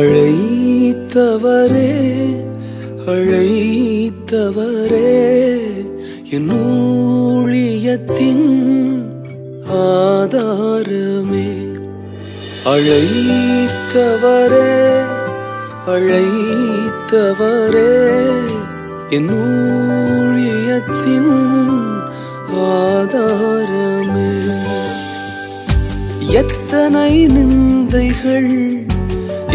அழைத்தவரே அழைத்தவரே என் ஊழியத்தின் ஆதாரமே. அழைத்தவரே அழைத்தவரே என் ஊழியத்தின் ஆதாரமே. எத்தனை நிந்தைகள்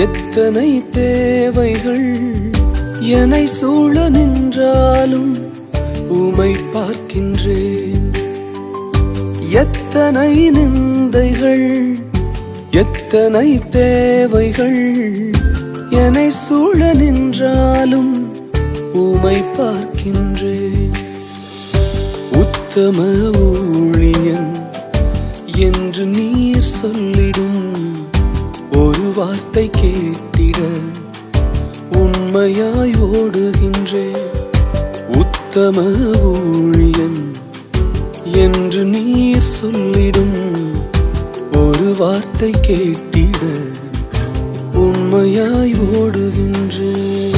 எத்தனை தேவைகள் என்னை சூழ நின்றாலும் உமை பார்க்கின்றேன். எத்தனை நிந்தைகள் எத்தனை தேவைகள் என்னை சூழ நின்றாலும் உமை பார்க்கின்றேன். உத்தம ஊழியன் என்று நீர் சொல்லிடும் ஒரு வார்த்தை கேட்டிட உண்மையாய் ஓடுகின்றேன். உத்தம ஊழியன் என்று நீர் சொல்லிடும் ஒரு வார்த்தை கேட்டிட உண்மையாய் ஓடுகின்றேன்.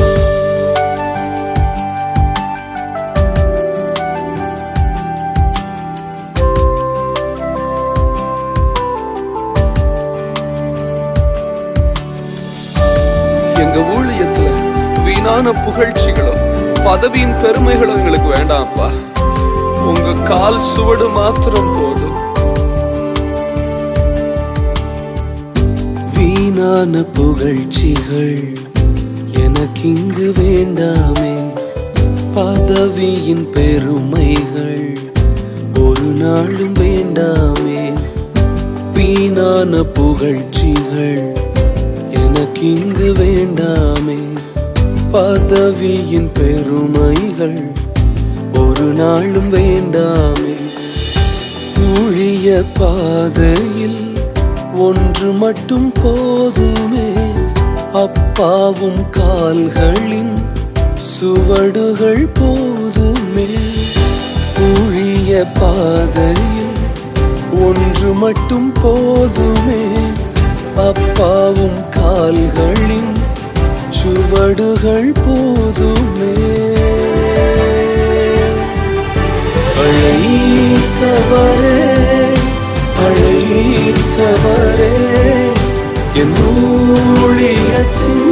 எங்க ஊழியத்துல வீணான புகழ்ச்சிகளும் பதவியின் பெருமைகளும் எங்களுக்கு வேண்டாம்ப்பா. உங்க கால் சுவடு மாத்திரம் போதும். வீணான புகழ்ச்சிகள் எனக்கு இங்கு வேண்டாமே. பதவியின் பெருமைகள் ஒரு நாளும் வேண்டாமே. வீணான புகழ்ச்சிகள் எனக்கு இங்கு வேண்டாமே. பதவியின் பெருமைகள் ஒரு நாளும் வேண்டாமே. ஊழிய பாதையில் ஒன்று மட்டும் போதுமே. அப்பாவும் கால்களின் சுவடுகள் போதுமே. ஊழிய பாதையில் ஒன்று மட்டும் போதுமே. அப்பாவும் கால்களின் சுவடுகள் போதுமே. அழைத்தவரே அழைத்தவரே என் ஊழியத்தின்